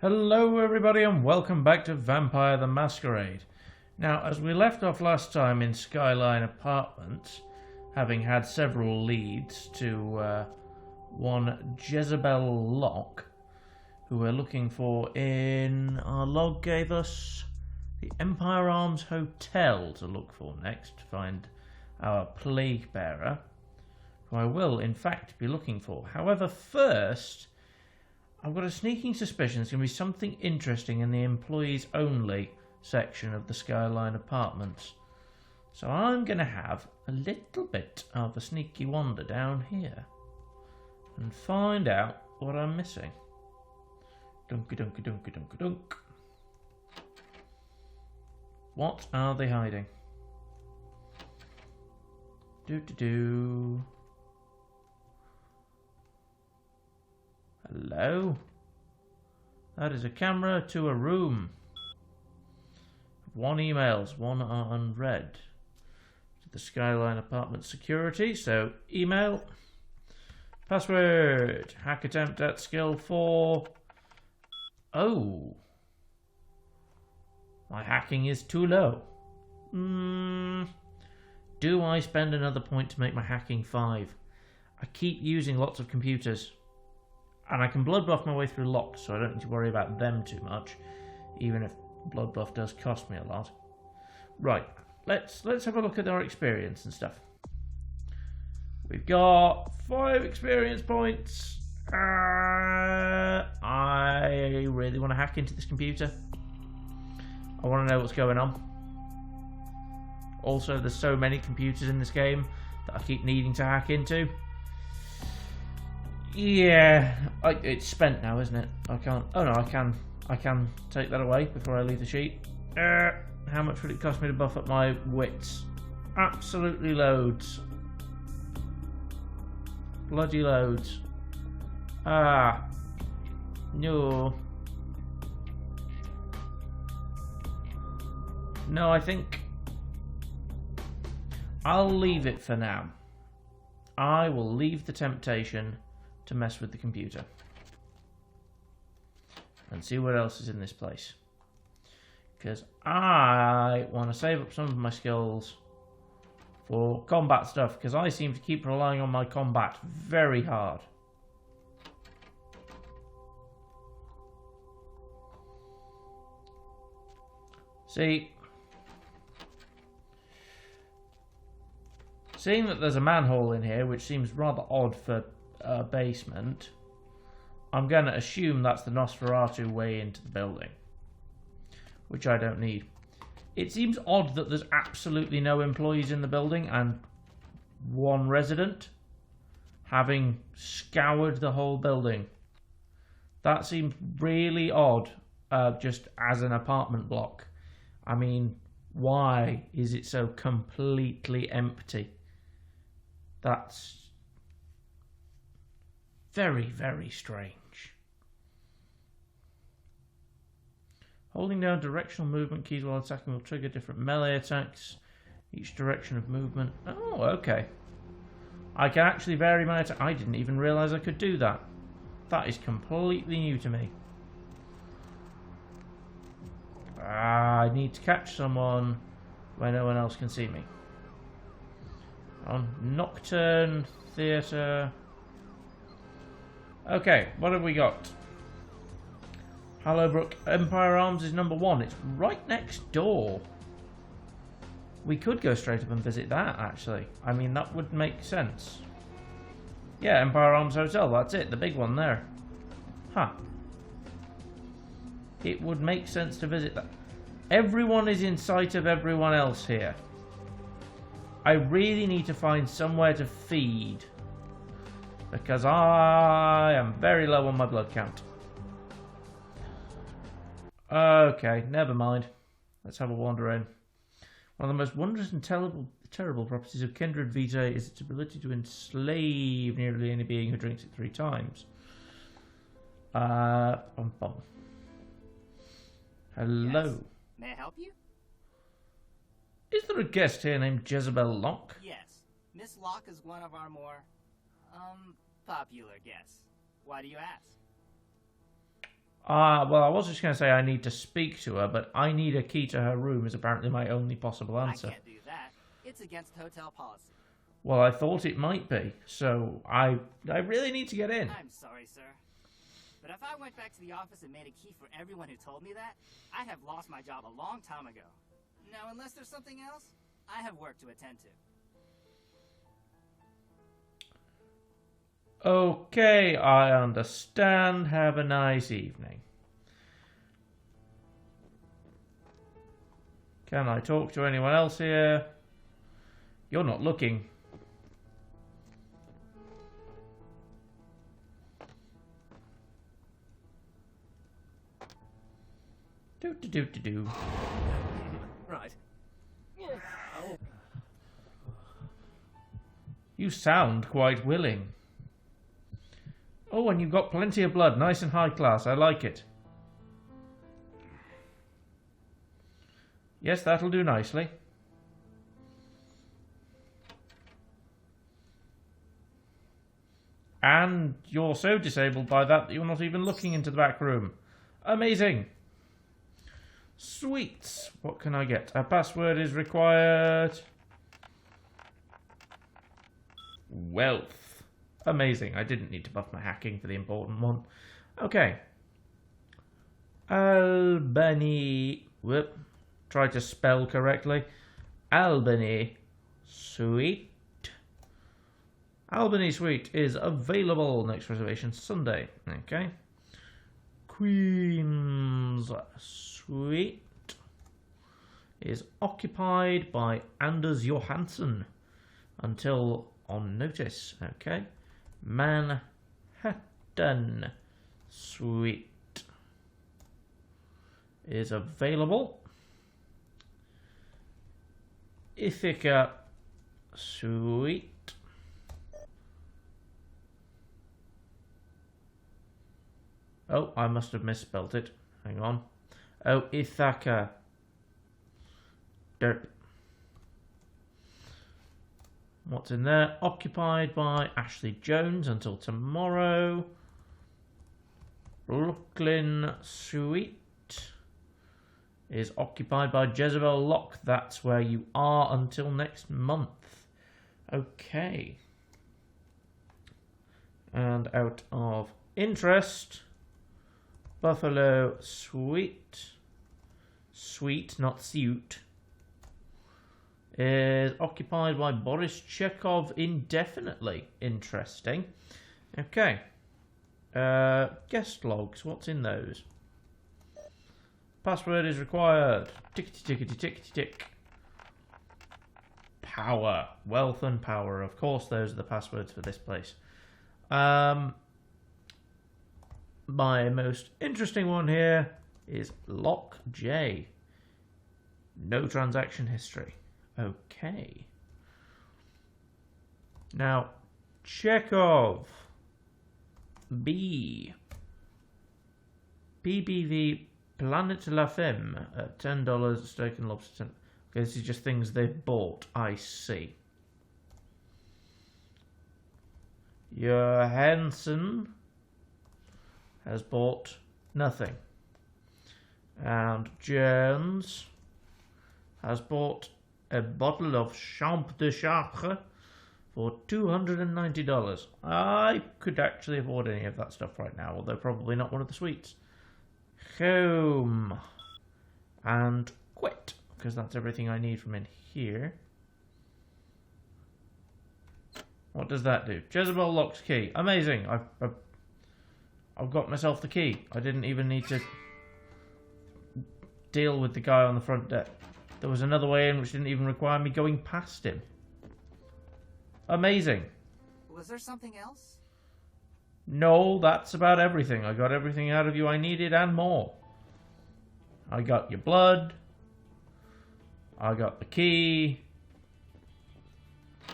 Hello everybody and welcome back to Vampire the Masquerade. Now, as we left off last time in Skyline Apartments, having had several leads to one Jezebel Locke, who we're looking for in our log gave us the Empire Arms Hotel to look for next to find our plague bearer, who I will in fact be looking for. However, first, I've got a sneaking suspicion there's going to be something interesting in the employees only section of the Skyline Apartments. So I'm going to have a little bit of a sneaky wander down here and find out what I'm missing. Dunky dunky dunky dunky dunk. What are they hiding? Do. Hello? That is a camera to a room. One emails, one are unread. To the Skyline Apartment security, so email. Password. Hack attempt at skill 4. Oh. My hacking is too low. Do I spend another point to make my hacking 5? I keep using lots of computers. And I can blood buff my way through locks, so I don't need to worry about them too much, even if blood buff does cost me a lot. Right, let's have a look at our experience and stuff. We've got 5 experience points. I really want to hack into this computer. I want to know what's going on. Also, there's so many computers in this game that I keep needing to hack into. Yeah, it's spent now, isn't it? I can't. Oh no, I can. I can take that away before I leave the sheet. How much would it cost me to buff up my wits? Absolutely loads. Bloody loads. No. No, I think I'll leave it for now. I will leave the temptation to mess with the computer and see what else is in this place, because I want to save up some of my skills for combat stuff, because I seem to keep relying on my combat very hard. Seeing that there's a manhole in here, which seems rather odd for a basement, I'm going to assume that's the Nosferatu way into the building, which I don't need. It seems odd that there's absolutely no employees in the building and one resident, having scoured the whole building. That seems really odd, just as an apartment block. I mean, why is it so completely empty? That's very, very strange. Holding down directional movement keys while attacking will trigger different melee attacks. Each direction of movement. Oh, okay. I can actually vary my attack. I didn't even realise I could do that. That is completely new to me. I need to catch someone where no one else can see me. On Nocturne Theatre. Okay, what have we got? Hallowbrook Empire Arms is number 1. It's right next door. We could go straight up and visit that, actually. I mean, that would make sense. Yeah, Empire Arms Hotel, that's it. The big one there. Huh. It would make sense to visit that. Everyone is in sight of everyone else here. I really need to find somewhere to feed, because I am very low on my blood count. Okay, never mind. Let's have a wander in. One of the most wondrous and terrible properties of Kindred Vitae is its ability to enslave nearly any being who drinks it 3 times. Hello. Yes. May I help you? Is there a guest here named Jezebel Locke? Yes. Miss Locke is one of our more, popular guests. Why do you ask? Well, I was just going to say I need to speak to her, but I need a key to her room is apparently my only possible answer. I can't do that. It's against hotel policy. Well, I thought it might be, so I really need to get in. I'm sorry, sir. But if I went back to the office and made a key for everyone who told me that, I'd have lost my job a long time ago. Now, unless there's something else, I have work to attend to. Okay, I understand. Have a nice evening. Can I talk to anyone else here? You're not looking. Do. Right. You sound quite willing. Oh, and you've got plenty of blood. Nice and high class. I like it. Yes, that'll do nicely. And you're so disabled by that you're not even looking into the back room. Amazing. Sweet. What can I get? A password is required. Wealth. Amazing. I didn't need to buff my hacking for the important one. Okay. Albany. Whoop. Try to spell correctly. Albany Suite. Albany Suite is available. Next reservation Sunday. Okay. Queen's Suite is occupied by Anders Johansson until on notice. Okay. Manhattan Suite is available. Ithaca Suite oh, I must have misspelt it. Hang on. Oh, Ithaca. Derp. What's in there? Occupied by Ashley Jones until tomorrow. Brooklyn Suite is occupied by Jezebel Locke. That's where you are until next month. Okay. And out of interest, Buffalo Suite, not suit, is occupied by Boris Chekhov indefinitely. Interesting. Okay. Guest logs. What's in those? Password is required. Tickety-tickety-tickety-tick. Power. Wealth and power. Of course, those are the passwords for this place. My most interesting one here is Lock J. No transaction history. Okay. Now, Chekhov. B. PBV Planet La Femme at $10 steak and lobster. Okay, this is just things they've bought. I see. Johansson has bought nothing. And Jones has bought a bottle of Champ de Chartres for $290. I could actually afford any of that stuff right now, although probably not one of the sweets. Home. And quit, because that's everything I need from in here. What does that do? Jezebel Locke's key. Amazing. I've got myself the key. I didn't even need to deal with the guy on the front deck. There was another way in which didn't even require me going past him. Amazing. Was there something else? No, that's about everything. I got everything out of you I needed and more. I got your blood. I got the key.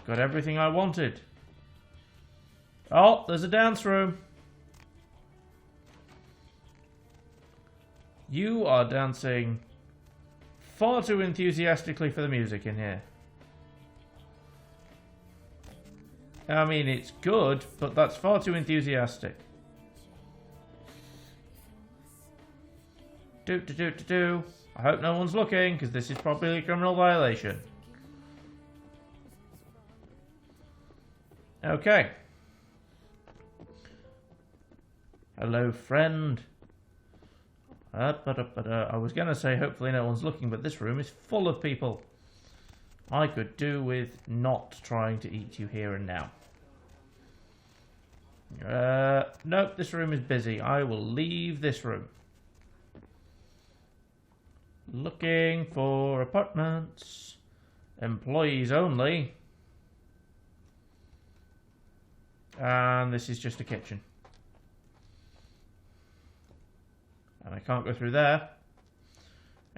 Got everything I wanted. Oh, there's a dance room. You are dancing far too enthusiastically for the music in here. I mean, it's good, but that's far too enthusiastic. I hope no one's looking, because this is probably a criminal violation. Okay. Hello, friend. I was going to say hopefully no one's looking, but this room is full of people. I could do with not trying to eat you here and now. Nope, this room is busy. I will leave this room. Looking for apartments. Employees only. And this is just a kitchen. And I can't go through there.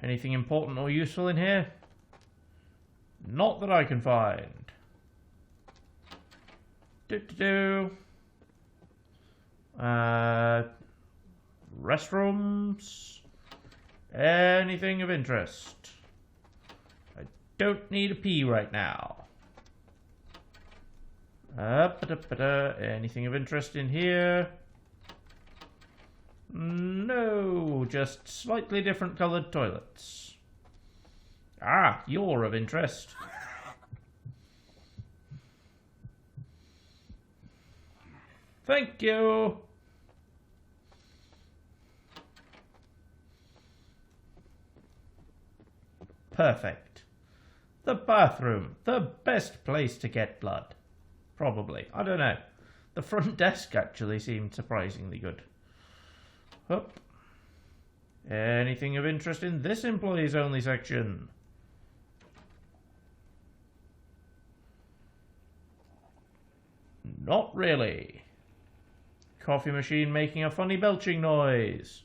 Anything important or useful in here? Not that I can find. Restrooms. Anything of interest? I don't need a pee right now. Anything of interest in here? No, just slightly different coloured toilets. Ah, you're of interest. Thank you. Perfect. The bathroom. The best place to get blood. Probably. I don't know. The front desk actually seemed surprisingly good. Up. Anything of interest in this employees only section? Not really. Coffee machine making a funny belching noise.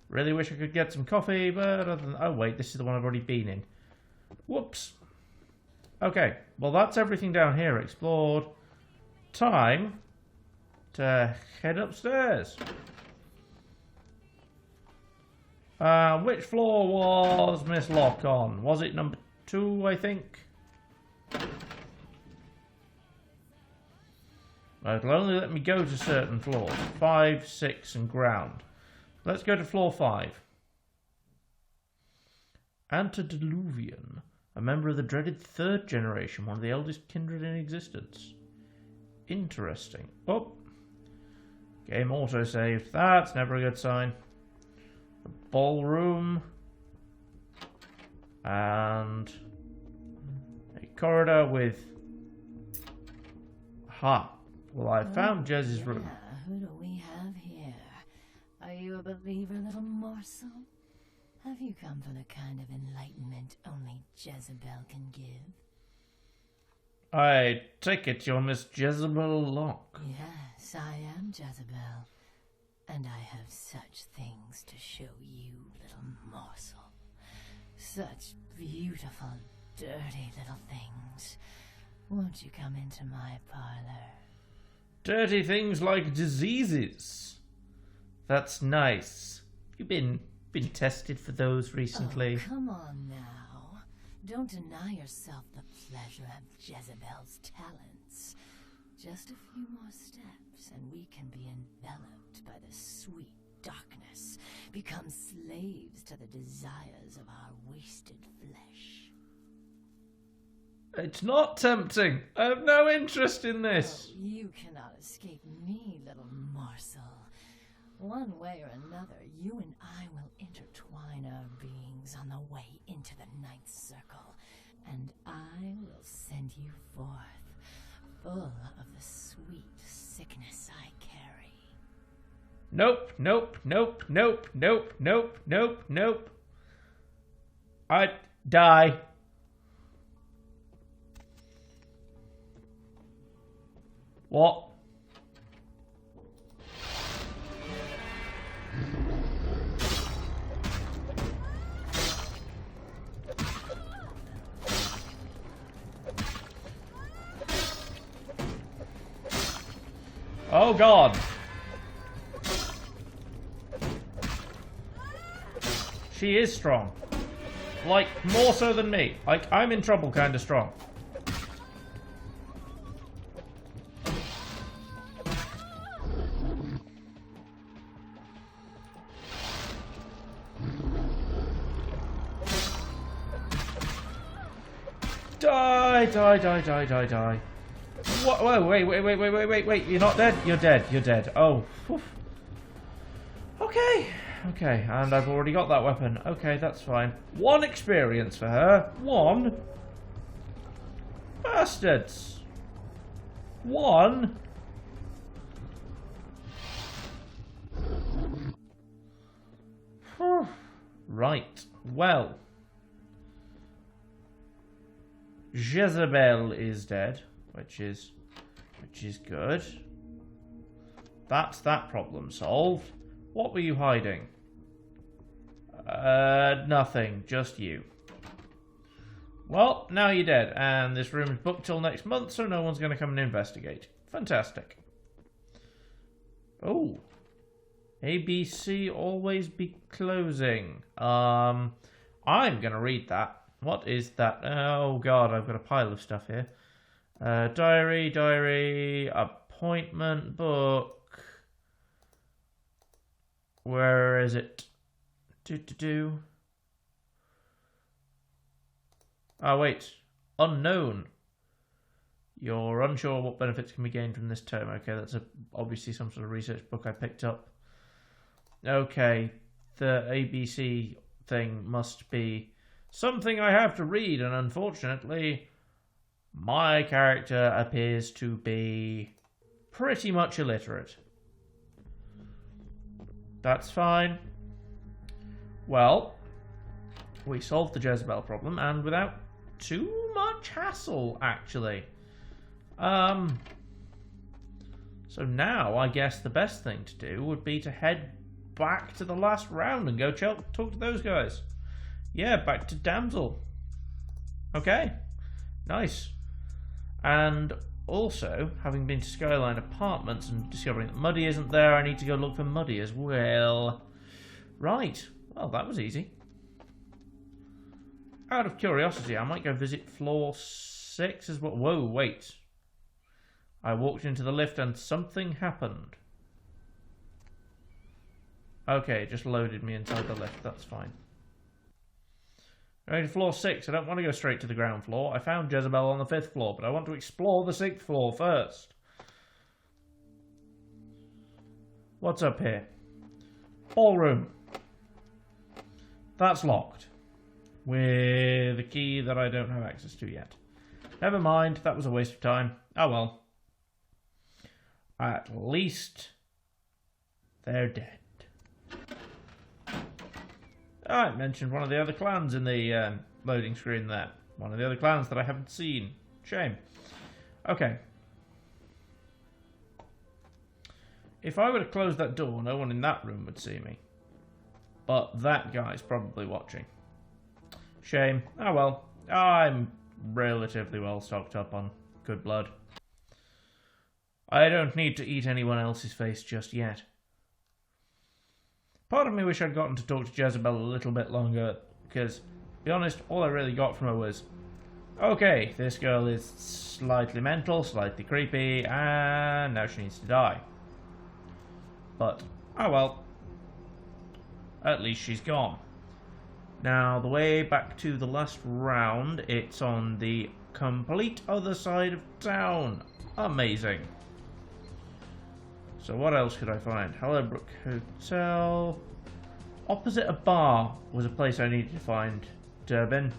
Really wish I could get some coffee, but other than... Oh wait, this is the one I've already been in. Whoops. Okay, well that's everything down here explored. Time to head upstairs. Which floor was Miss Locke on? Was it number 2, I think? It'll only let me go to certain floors. 5, 6 and ground. Let's go to floor 5. Antediluvian. A member of the dreaded 3rd generation. One of the eldest kindred in existence. Interesting. Oh. Game autosaved. That's never a good sign. The ballroom. And a corridor with... Aha. Well, I found Jez's room. Who do we have here? Are you a believer, little morsel? Have you come for the kind of enlightenment only Jezebel can give? I take it you're Miss Jezebel Locke. Yes, I am Jezebel. And I have such things to show you, little morsel. Such beautiful, dirty little things. Won't you come into my parlor? Dirty things like diseases. That's nice. You've been tested for those recently. Oh, come on now. Don't deny yourself the pleasure of Jezebel's talents. Just a few more steps and we can be enveloped by the sweet darkness, become slaves to the desires of our wasted flesh. It's not tempting. I have no interest in this. Oh, you cannot escape me, little morsel. One way or another, you and I will intertwine our beings on the way into the 9th circle, and I will send you forth, full of the sweet sickness I carry. Nope, nope, nope, nope, nope, nope, nope, nope. I'd die. What? Oh God. She is strong. Like, more so than me. Like, I'm in trouble kind of strong. Die, die, die, die, die, die. What? Whoa, wait. You're not dead? You're dead. You're dead. Oh. Whew. Okay. Okay, and I've already got that weapon. Okay, that's fine. 1 experience for her. 1. Bastards. 1. Whew. Right. Well. Jezebel is dead, which is good. That's that problem solved. What were you hiding? Nothing. Just you. Well, now you're dead, and this room is booked till next month, so no one's going to come and investigate. Fantastic. Oh. ABC always be closing. I'm going to read that. What is that? Oh, God, I've got a pile of stuff here. Diary, appointment book. Where is it? Oh, wait. Unknown. You're unsure what benefits can be gained from this term. Okay, that's obviously some sort of research book I picked up. Okay, the ABC thing must be something I have to read, and unfortunately, my character appears to be pretty much illiterate. That's fine. Well, we solved the Jezebel problem, and without too much hassle, actually. So now, I guess the best thing to do would be to head back to the last round and go talk to those guys. Yeah, back to Damsel. Okay, nice. And also, having been to Skyline Apartments and discovering that Muddy isn't there, I need to go look for Muddy as well. Right, well, that was easy. Out of curiosity, I might go visit floor 6 as well. Whoa, wait. I walked into the lift and something happened. Okay, it just loaded me inside the lift, that's fine. Going to floor 6. I don't want to go straight to the ground floor. I found Jezebel on the 5th floor, but I want to explore the 6th floor first. What's up here? Ballroom. That's locked. With a key that I don't have access to yet. Never mind, that was a waste of time. Oh well. At least they're dead. I mentioned one of the other clans in the loading screen there. One of the other clans that I haven't seen. Shame. Okay. If I were to close that door, no one in that room would see me. But that guy's probably watching. Shame. Oh well. I'm relatively well stocked up on good blood. I don't need to eat anyone else's face just yet. Part of me wish I'd gotten to talk to Jezebel a little bit longer, because, to be honest, all I really got from her was, okay, this girl is slightly mental, slightly creepy, and now she needs to die. But, oh well. At least she's gone. Now, the way back to the last round, it's on the complete other side of town. Amazing. So what else could I find? Hellebrook Hotel. Opposite a bar was a place I needed to find. Durbin.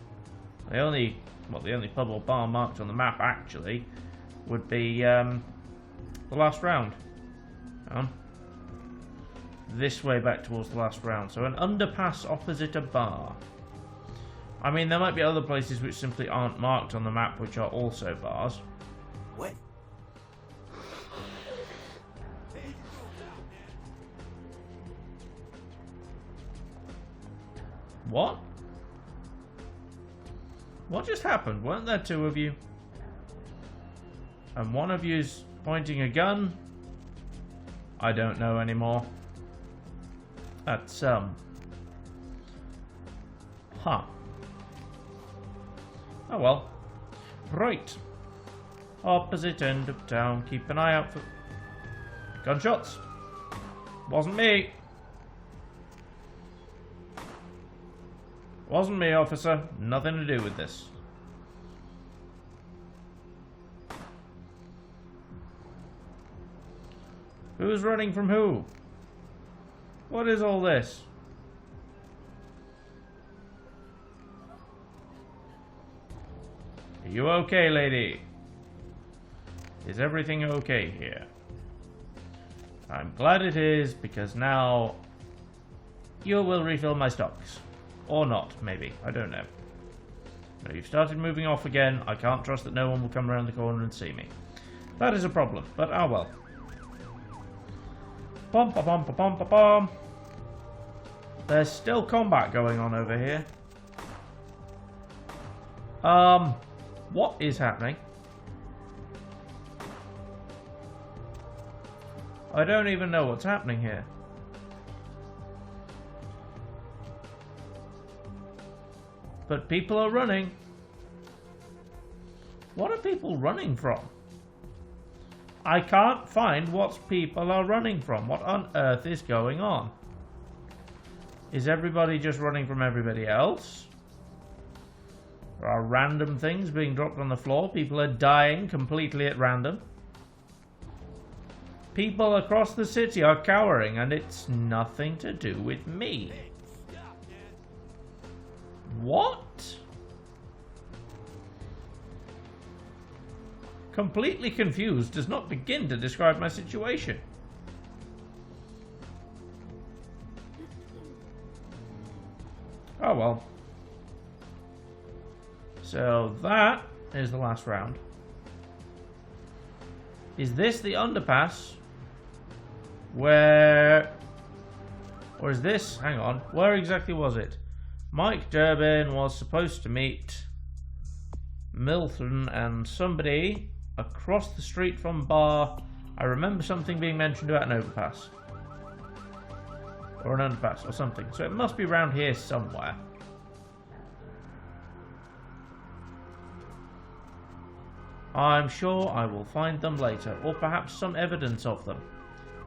The only pub or bar marked on the map, actually, would be the last round. This way back towards the last round. So an underpass opposite a bar. I mean, there might be other places which simply aren't marked on the map, which are also bars. What? What? What just happened? Weren't there two of you? And one of you's pointing a gun? I don't know anymore. That's, Huh. Oh well. Right. Opposite end of town. Keep an eye out for gunshots. Wasn't me. Wasn't me, officer. Nothing to do with this. Who's running from who? What is all this? Are you okay, lady? Is everything okay here? I'm glad it is, because now you will refill my stocks. Or not, maybe. I don't know. Now you've started moving off again. I can't trust that no one will come around the corner and see me. That is a problem, but ah well. Pom pom pom pom pom pom. There's still combat going on over here. What is happening? I don't even know what's happening here. But people are running. What are people running from? I can't find what people are running from. What on earth is going on? Is everybody just running from everybody else? There are random things being dropped on the floor. People are dying completely at random. People across the city are cowering, and it's nothing to do with me. What? Completely confused does not begin to describe my situation. Oh well. So that is the last round. Is this the underpass? Where... Or is this... Hang on. Where exactly was it? Mike Durbin was supposed to meet Milton and somebody across the street from Bar. I remember something being mentioned about an overpass. Or an underpass or something. So it must be around here somewhere. I'm sure I will find them later. Or perhaps some evidence of them.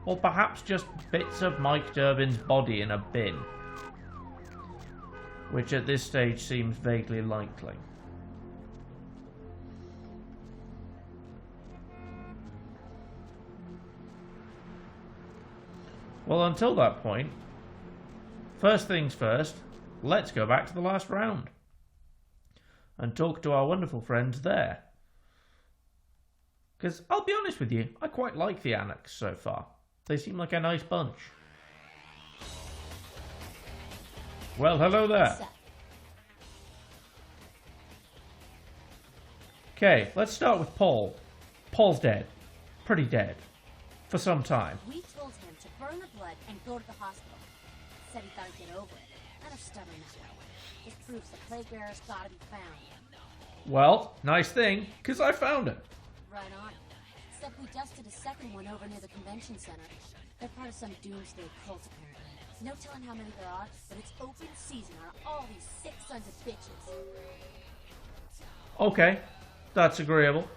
Or perhaps just bits of Mike Durbin's body in a bin. Which at this stage seems vaguely likely. Well, until that point, first things first, let's go back to the last round. And talk to our wonderful friends there. Because, I'll be honest with you, I quite like the Annex so far. They seem like a nice bunch. Well, hello there. Okay, let's start with Paul. Paul's dead. Pretty dead. For some time. We told him to burn the blood and go to the hospital. Said he thought he'd get over it. Kind of stubborn that way. This proves the plague bearer's gotta be found. Well, nice thing, because I found it. Right on. Except we dusted a second one over near the convention center. They're part of some doomsday cult, apparently. No telling how many there are, but it's open season on all these sick sons of bitches. Okay, that's agreeable.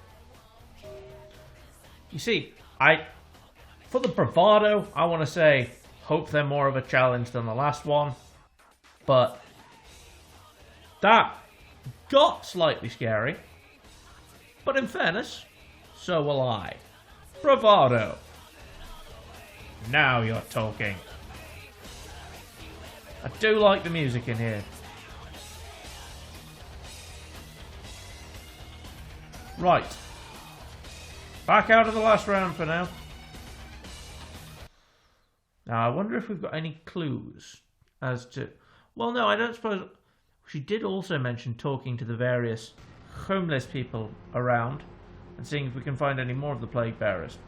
You see, for the bravado, I want to say, hope they're more of a challenge than the last one. But that got slightly scary. But in fairness, so will I. Bravado. Now you're talking. I do like the music in here. Right. Back out of the last round for now. Now, I wonder if we've got any clues as to... Well, no, I don't suppose... She did also mention talking to the various homeless people around and seeing if we can find any more of the plague bearers.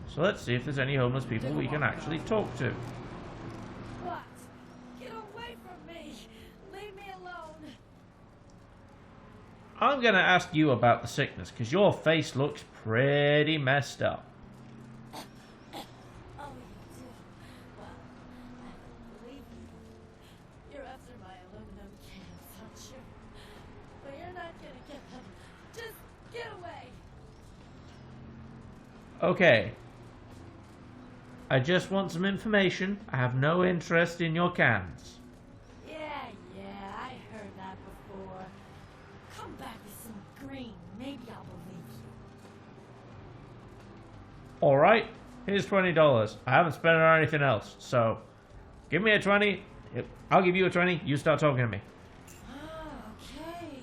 So let's see if there's any homeless people we can actually talk to. What? Get away from me! Leave me alone! I'm going to ask you about the sickness, because your face looks pretty messed up. Oh, you do? Well, I believe you. You're after my aluminum cans, aren't you? But you're not gonna get them. Just get away! Okay. I just want some information. I have no interest in your cans. Yeah, I heard that before. Come back with some green. Maybe I'll believe you. Alright, Here's $20. I haven't spent it on anything else, so give me a 20. I'll give you a 20. You start talking to me. Okay.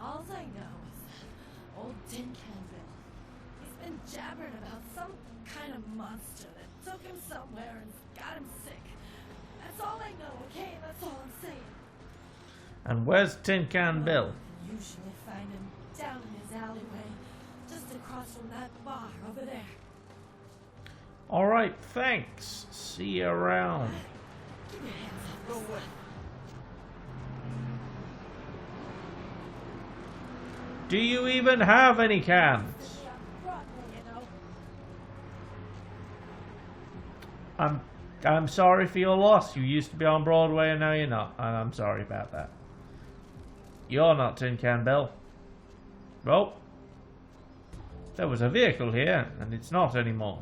All I know is that old Tin Can Bill. He's been jabbering about some kind of monster that took him somewhere and got him sick. That's all I know, okay? That's all I'm saying. And where's Tin Can Bill? You usually find him down in his alleyway, just across from that bar over there. Alright, thanks. See you around. Keep your hands off this stuff. Do you even have any cans? I'm sorry for your loss. You used to be on Broadway and now you're not. And I'm sorry about that. You're not Tin Can Bill. Well, there was a vehicle here and it's not anymore.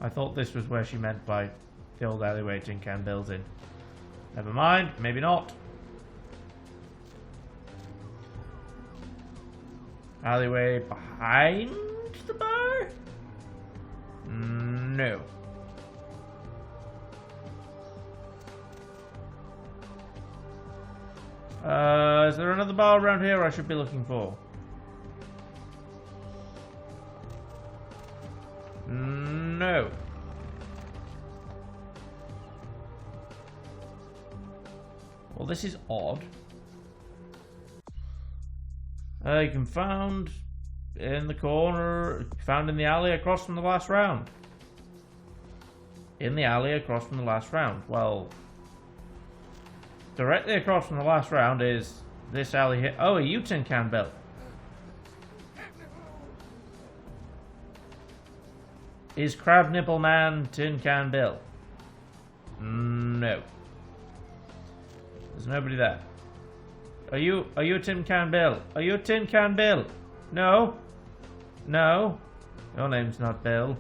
I thought this was where she meant by the old alleyway Tin Can Bill's in. Never mind, maybe not. Alleyway behind the bar? No. Is there another bar around here I should be looking for? No. Well, this is odd. You can found in the corner, found in the alley across from the last round. In the alley across from the last round. Well, directly across from the last round is this alley here. Oh, are you Tin Can Bill? Is Crab Nipple Man Tin Can Bill? No. There's nobody there. Are you Tin Can Bill? Are you Tin Can Bill? No. No. Your name's not Bill.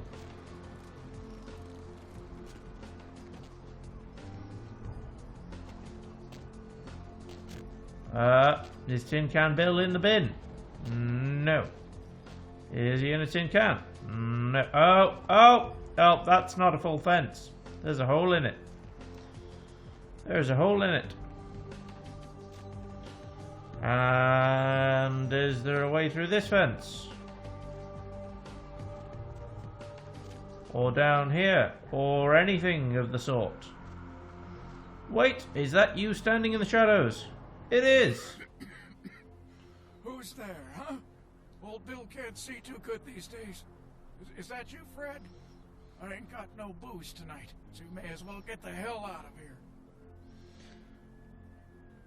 Is Tin Can Bill in the bin? No. Is he in a tin can? No. Oh, that's not a full fence. There's a hole in it. There's a hole in it. And is there a way through this fence? Or down here? Or anything of the sort? Wait, is that you standing in the shadows? It is. Who's there, huh? Old Bill can't see too good these days. Is that you, Fred? I ain't got no booze tonight, so you may as well get the hell out of here.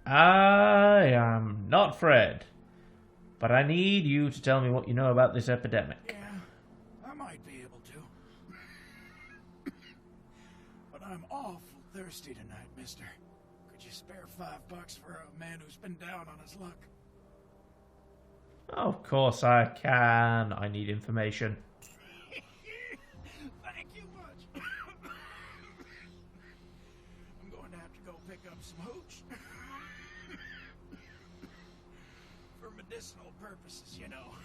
I am not Fred, but I need you to tell me what you know about this epidemic. Yeah, I might be able to. But I'm awful thirsty tonight, mister. Could you spare $5 for a man who's been down on his luck? Of course I can. I need information. Thank you much. I'm going to have to go pick up some hooch. For medicinal purposes, you know.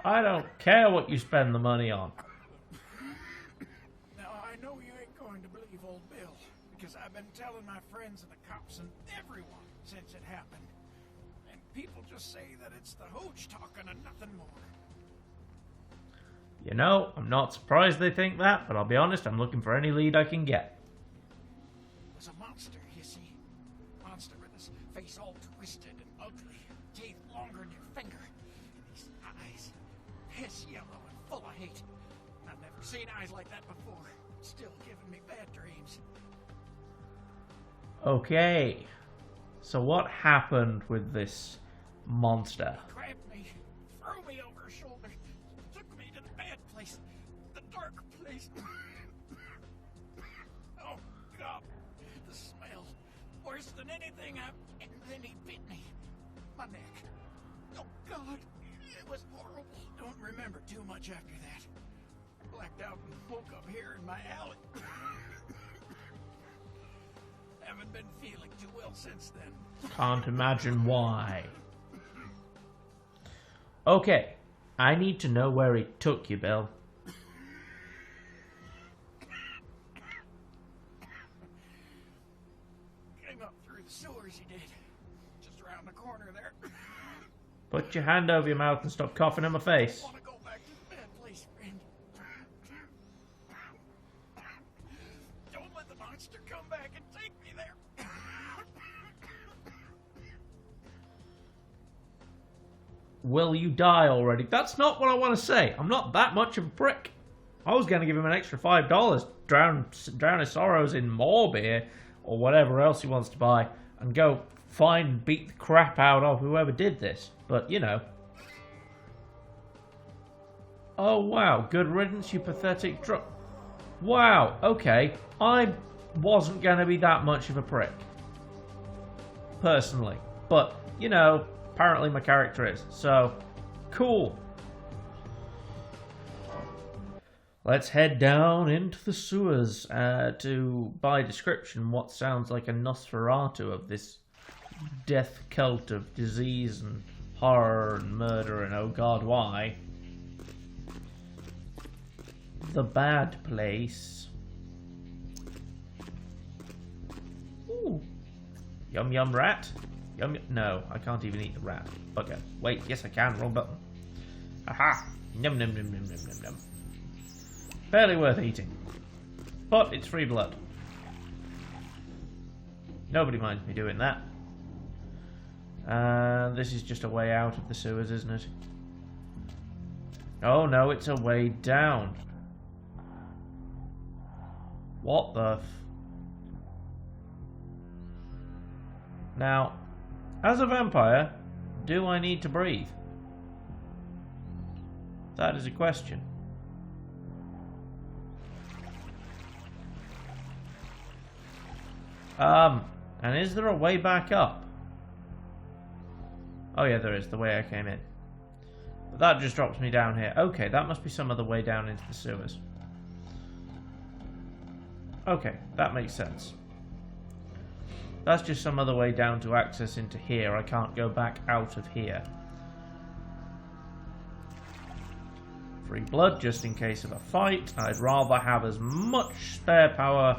I don't care what you spend the money on. Now, I know you ain't going to believe old Bill, because I've been telling my friends and the cops and everyone since it happened. And people just say that it's the hooch talking and nothing more. You know, I'm not surprised they think that, but I'll be honest, I'm looking for any lead I can get. It was a monster, you see. Monster with his face all twisted and ugly, teeth longer than your finger, and these eyes, piss yellow and full of hate. I've never seen eyes like that before. It's still giving me bad dreams. Okay, so what happened with this monster? Grabbed me, threw me over his shoulder, took me to the bad place, the dark place. Oh, God, the smell, worse than anything and then he bit me, my neck. Oh, God, it was horrible. Don't remember too much after that. Blacked out and woke up here in my alley. Haven't been feeling too well since then. Can't imagine why. Okay, I need to know where he took you, Bill. Came up through the sewers, he did. Just around the corner there. Put your hand over your mouth and stop coughing in my face. Want to go back to the bad place, friend. Don't let the monster come back and take me there. Will you die already? That's not what I want to say. I'm not that much of a prick. I was going to give him an extra $5, drown his sorrows in more beer, or whatever else he wants to buy, and go find and beat the crap out of whoever did this. But, you know. Oh, wow. Good riddance, you pathetic Wow, okay. I wasn't going to be that much of a prick. Personally. But, you know, apparently my character is. So, cool. Let's head down into the sewers to, by description, what sounds like a Nosferatu of this death cult of disease and horror and murder and oh god why. The bad place. Ooh. Yum yum rat. Yum, no, I can't even eat the rat. Bugger. Wait, yes I can. Wrong button. Aha! Num num num num num num num. Fairly worth eating. But it's free blood. Nobody minds me doing that. This is just a way out of the sewers, isn't it? Oh no, it's a way down. What the Now, as a vampire, do I need to breathe? That is a question. And is there a way back up? Oh yeah, there is, the way I came in. But that just drops me down here. Okay, that must be some other way down into the sewers. Okay, that makes sense. That's just some other way down to access into here. I can't go back out of here. Free blood, just in case of a fight. I'd rather have as much spare power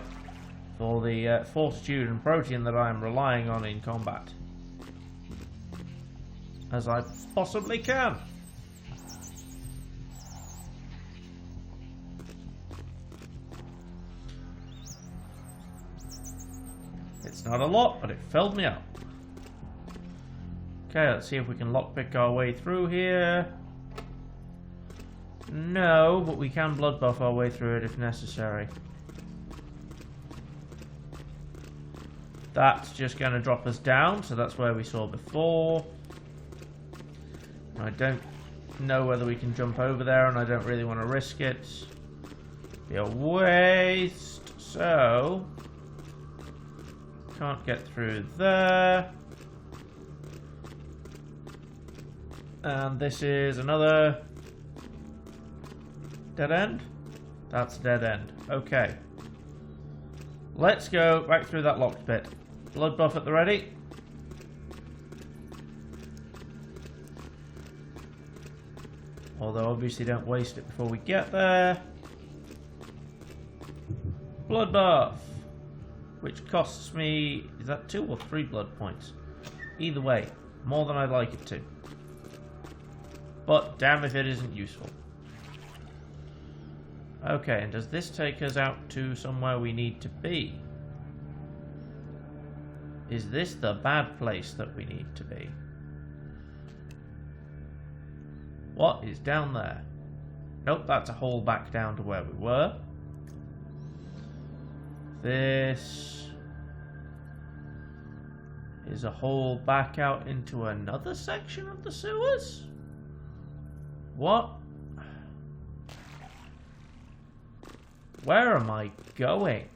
for the fortitude and protein that I am relying on in combat as I possibly can. It's not a lot, but it filled me up. Okay, let's see if we can lockpick our way through here. No, but we can blood buff our way through it if necessary. That's just going to drop us down, so that's where we saw before. I don't know whether we can jump over there, and I don't really want to risk it. Be a waste. So, can't get through there. And this is another dead end. That's a dead end. Okay. Let's go back through that locked pit. Blood buff at the ready. Although obviously don't waste it before we get there. Blood buff. Which costs me, is that 2 or 3 blood points? Either way, more than I'd like it to. But damn if it isn't useful. Okay, and does this take us out to somewhere we need to be? Is this the bad place that we need to be? What is down there? Nope, that's a hole back down to where we were. This is a hole back out into another section of the sewers? What? Where am I going?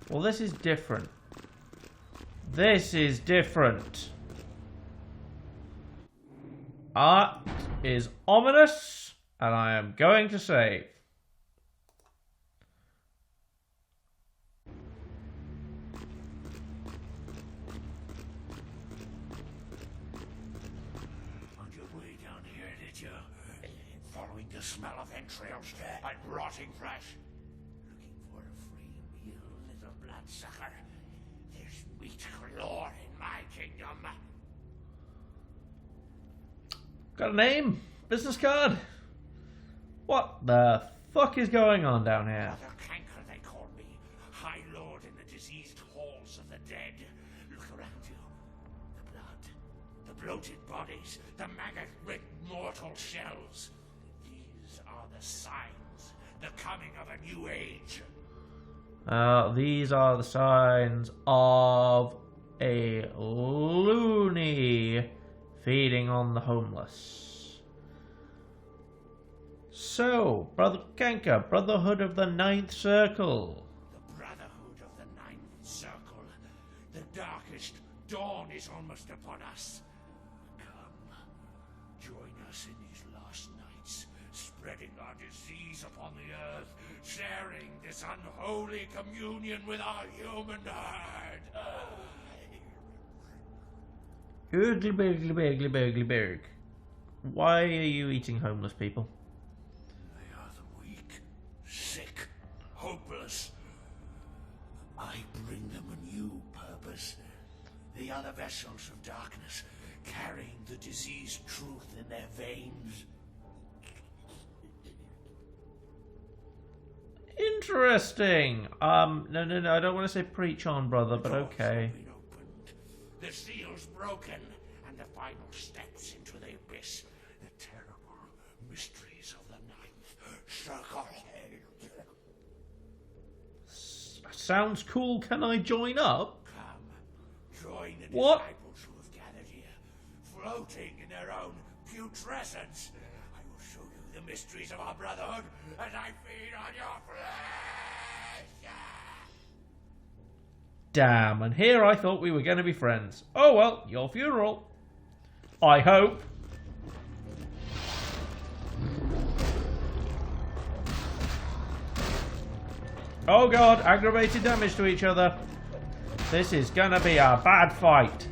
Well, this is different. This is different. Art is ominous, and I am going to save. smell of entrails and rotting flesh. Looking for a free meal, little bloodsucker? There's meat galore in my kingdom. Got a name? Business card? What the fuck is going on down here? Brother Canker, they call me. High Lord in the diseased halls of the dead. Look around you. The blood. The bloated bodies. The maggot-ridden mortal shells. These are the signs. The coming of a new age. These are the signs of a loony feeding on the homeless. So, Brother Kanka, Brotherhood of the Ninth Circle. The Brotherhood of the Ninth Circle. The darkest dawn is almost upon us. Come, join us in these last nights, spreading our disease upon the earth, sharing this unholy communion with our human herd. Berg. Why are you eating homeless people? They are the weak, sick, hopeless. I bring them a new purpose. They are the vessels of darkness, carrying the diseased truth in their veins. Interesting. No, I don't want to say preach on, brother, but okay. The seal's broken, and the final steps into the abyss. The terrible mysteries of the Ninth Circle. Sounds cool. Can I join up? Come, join the What? disciples who have gathered here, floating in their own putrescence. I will show you the mysteries of our brotherhood as I feed on your flesh. Damn, and here I thought we were going to be friends. Oh well, your funeral. I hope. Oh god, aggravated damage to each other. This is gonna be a bad fight.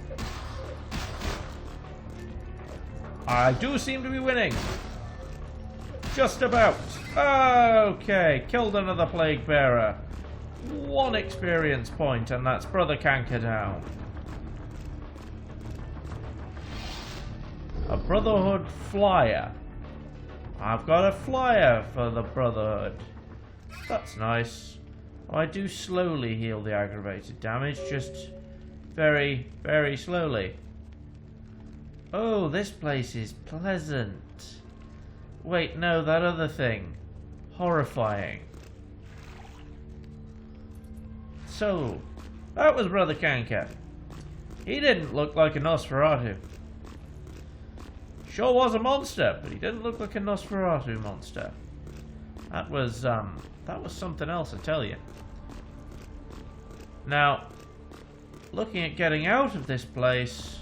I do seem to be winning. Just about. Okay, killed another plague bearer. 1 experience point, and that's Brother Canker down. A Brotherhood flyer. I've got a flyer for the Brotherhood. That's nice. I do slowly heal the aggravated damage, just very, very slowly. Oh, this place is pleasant. Wait, no, that other thing. Horrifying. So, that was Brother Canker. He didn't look like a Nosferatu. Sure was a monster, but he didn't look like a Nosferatu monster. That was something else, I tell you. Now, looking at getting out of this place,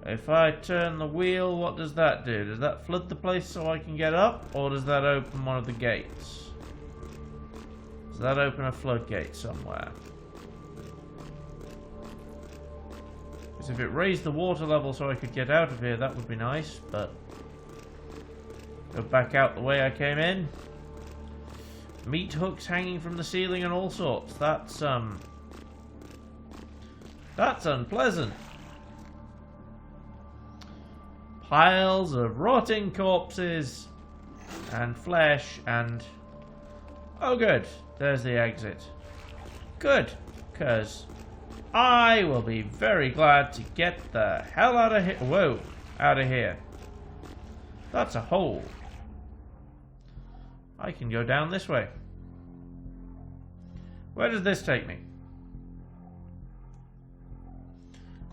if I turn the wheel, what does that do? Does that flood the place so I can get up, or does that open one of the gates? Does that open a floodgate somewhere? Because if it raised the water level so I could get out of here, that would be nice, but go back out the way I came in. Meat hooks hanging from the ceiling and all sorts. That's unpleasant. Piles of rotting corpses and flesh and... Oh good, there's the exit. Good, because I will be very glad to get the hell out of here. Whoa, out of here. That's a hole. I can go down this way. Where does this take me?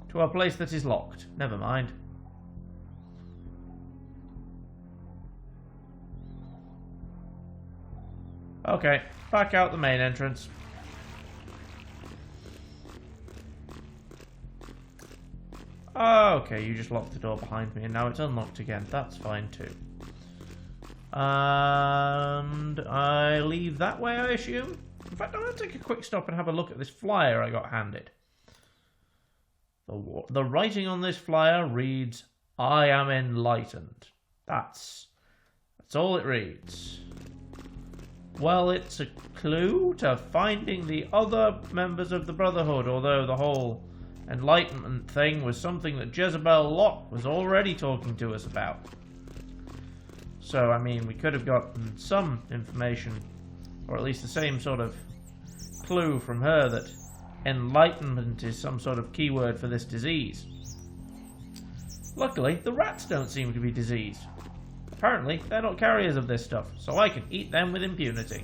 To a place that is locked. Never mind. Okay, back out the main entrance. Okay, you just locked the door behind me and now it's unlocked again. That's fine too. And I leave that way, I assume? In fact, I'm going to take a quick stop and have a look at this flyer I got handed. The writing on this flyer reads, I am enlightened. That's all it reads. Well, it's a clue to finding the other members of the Brotherhood, although the whole enlightenment thing was something that Jezebel Locke was already talking to us about. So, I mean, we could have gotten some information, or at least the same sort of clue from her that enlightenment is some sort of keyword for this disease. Luckily, the rats don't seem to be diseased. Apparently, they're not carriers of this stuff, so I can eat them with impunity.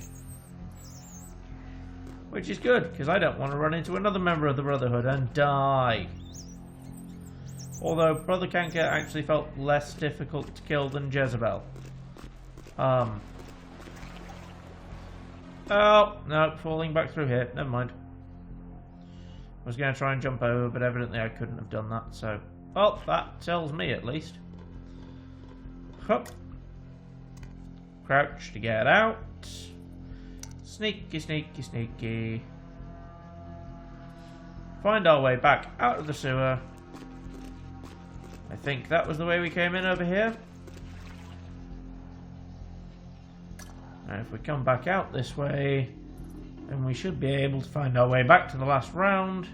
Which is good, because I don't want to run into another member of the Brotherhood and die. Although Brother Canker actually felt less difficult to kill than Jezebel. Oh, no, falling back through here. Never mind. I was going to try and jump over, but evidently I couldn't have done that, so... Well, that tells me at least. Hup. Crouch to get out. Sneaky, sneaky, sneaky. Find our way back out of the sewer. I think that was the way we came in over here. And if we come back out this way, then we should be able to find our way back to the last round.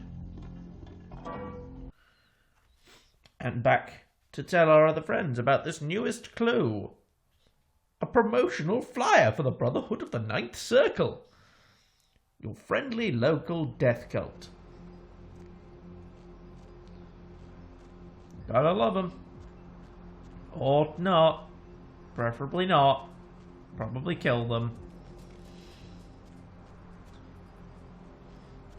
And back to tell our other friends about this newest clue. A promotional flyer for the Brotherhood of the Ninth Circle. Your friendly local death cult. Gotta love them. Or not. Preferably not. Probably kill them.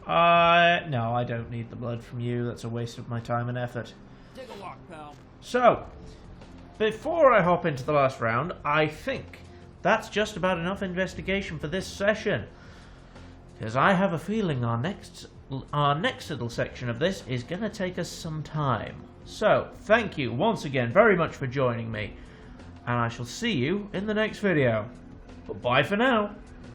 No, I don't need the blood from you. That's a waste of my time and effort. Take a walk, pal. So, before I hop into the last round, I think that's just about enough investigation for this session. Because I have a feeling our next little section of this is going to take us some time. So, thank you once again very much for joining me. And I shall see you in the next video. But bye for now.